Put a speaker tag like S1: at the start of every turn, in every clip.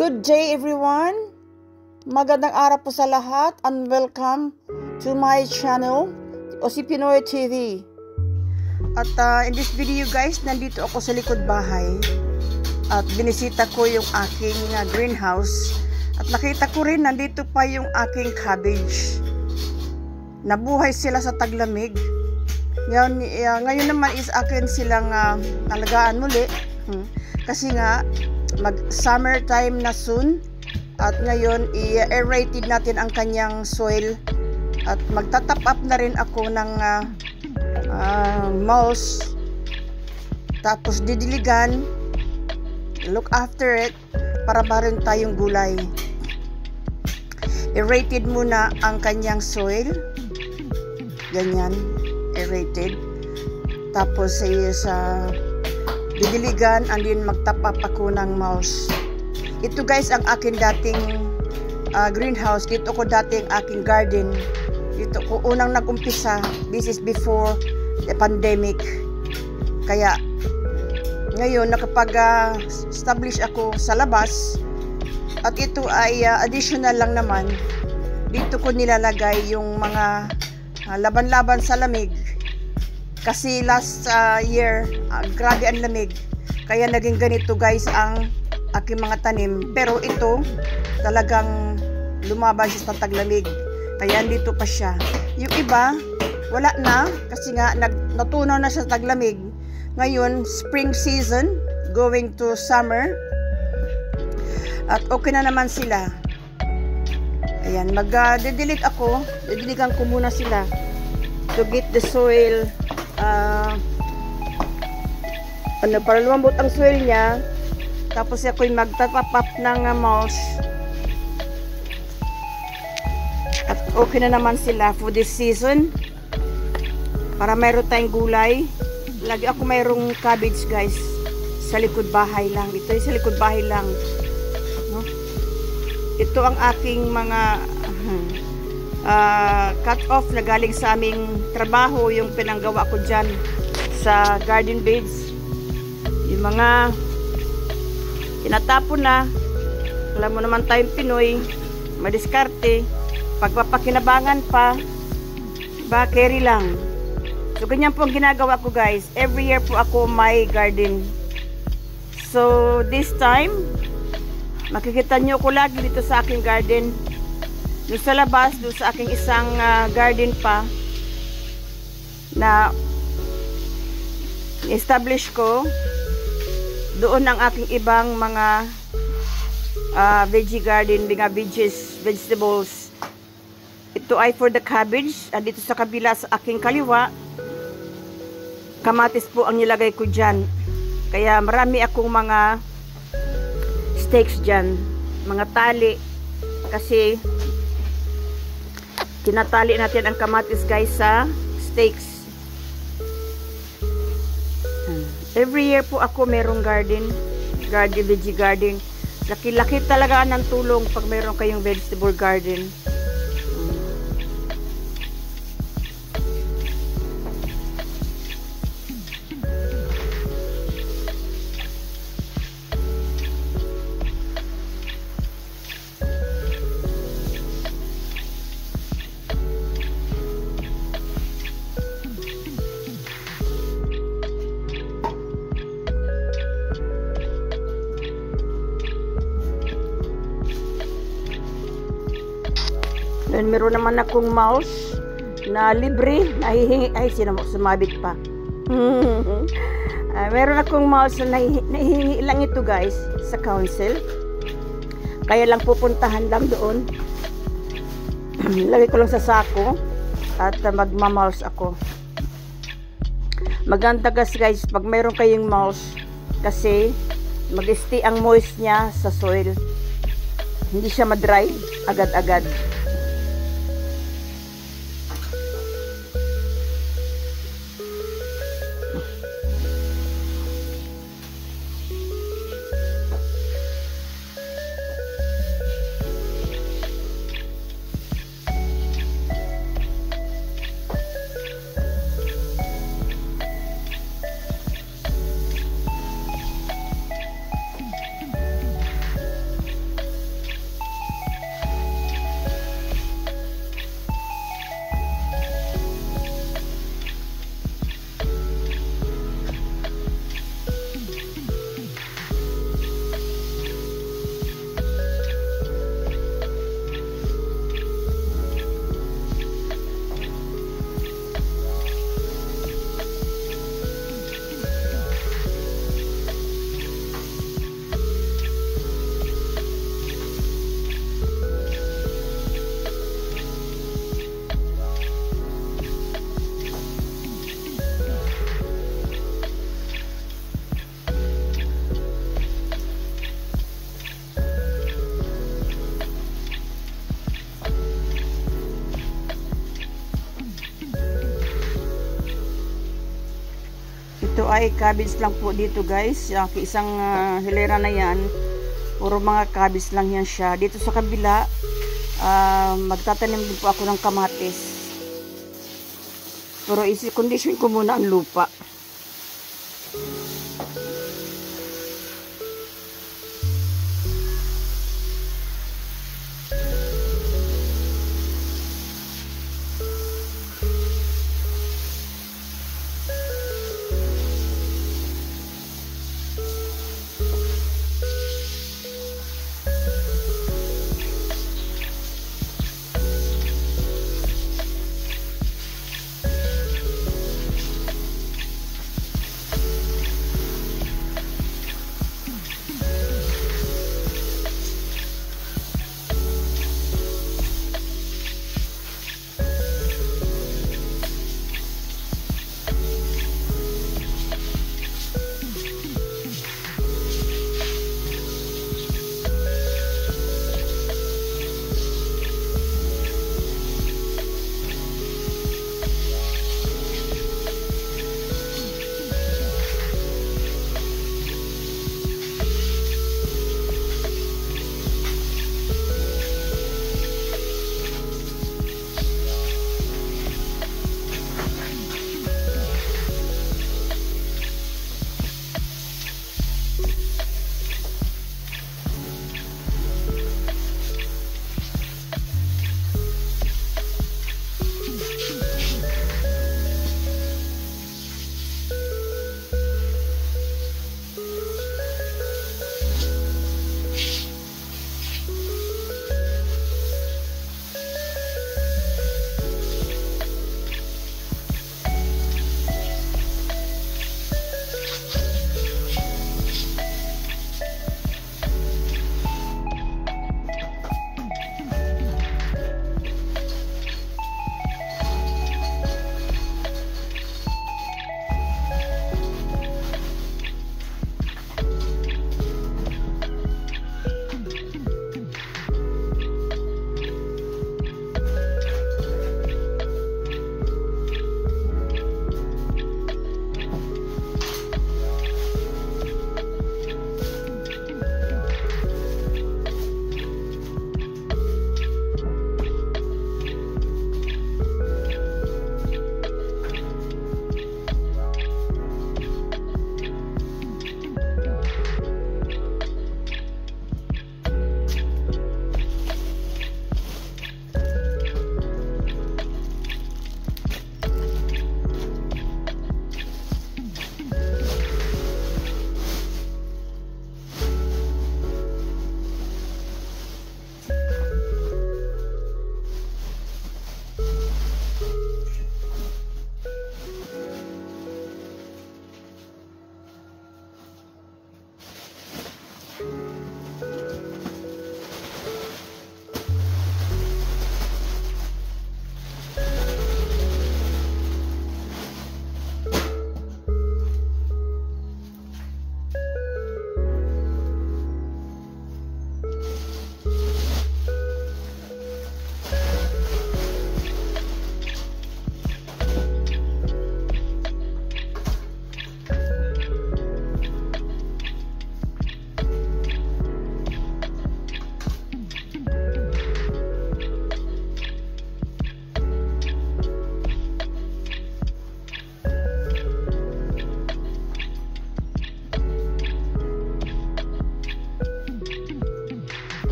S1: Good day everyone! Magandang araw po sa lahat and welcome to my channel, OC Pinoy TV. At in this video guys, nandito ako sa likod bahay at binisita ko yung aking greenhouse at nakita ko rin nandito pa yung aking cabbage. Nabuhay sila sa taglamig. Ngayon naman is akin silang alagaan muli kasi nga mag summer time na soon at ngayon i-aerated natin ang kanyang soil at magta-top up na rin ako ng mulch, tapos didiligan, look after it para maroon tayong gulay. Aerated muna ang kanyang soil, ganyan, aerated, tapos sa didiligan and then mag-top up ako ng mulch. Ito guys ang akin dating greenhouse. Dito ko dating aking garden. Dito ko unang nag-umpisa. This is before the pandemic. Kaya ngayon nakapag-establish ako sa labas at ito ay additional lang naman. Dito ko nilalagay yung mga laban-laban sa lamig. Kasi last year, grabe ang lamig. Kaya naging ganito guys ang aking mga tanim. Pero ito, talagang lumaban siya sa taglamig. Kaya dito pa siya. Yung iba, wala na. Kasi nga, natunaw na siya sa taglamig. Ngayon, spring season, going to summer. At okay na naman sila. Ayan, mag-delete ako. Didiligan ko muna sila to get the soil para lumambot ang soil niya. Tapos ako'y magtatapap ng mulch at okay na naman sila for this season para mayroon tayong gulay. Lagi ako mayroong cabbage guys sa likod bahay lang. Ito ay sa likod bahay lang, no? Ito ang aking mga cut off na galing sa aming trabaho, yung pinanggawa ko dyan sa garden beds. Yung mga tinatapon na, alam mo naman tayong Pinoy, madiskarte, pagpapakinabangan pa, ba, carry lang. So ganyan po ang ginagawa ko guys. Every year po ako may garden. So this time makikita nyo ko lagi dito sa aking garden. Doon sa labas, doon sa aking isang garden pa na establish ko, doon ang aking ibang mga veggie garden, mga vegetables. Ito ay for the cabbage. At dito sa kabila sa aking kaliwa, kamatis po ang nilagay ko dyan. Kaya marami akong mga stakes dyan, mga tali, kasi tinatali natin ang kamatis guys sa stakes. Every year po ako merong veggie garden. Laki-laki talaga ng tulong pag meron kayong vegetable garden. Then meron naman akong mouse na libre, nahihingi, ay sumabit pa. Meron akong mouse na nahihingi lang ito guys sa council. Kaya lang pupuntahan lang doon. Lagay ko lang sa sako at magma-mouse ako. Maganda guys pag meron kayong mouse kasi mag-stay ang moist niya sa soil. Hindi siya ma-dry agad-agad. ay cabbage lang po dito guys. Isang hilera na yan. Puro mga cabbage lang yan siya. Dito sa kabila, magtatanim din po ako ng kamatis. Pero isi-condition ko muna ang lupa.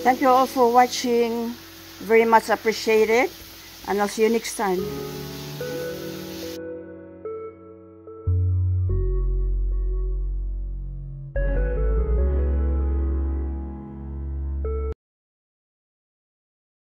S1: Thank you all for watching. Very much appreciated. And I'll see you next time.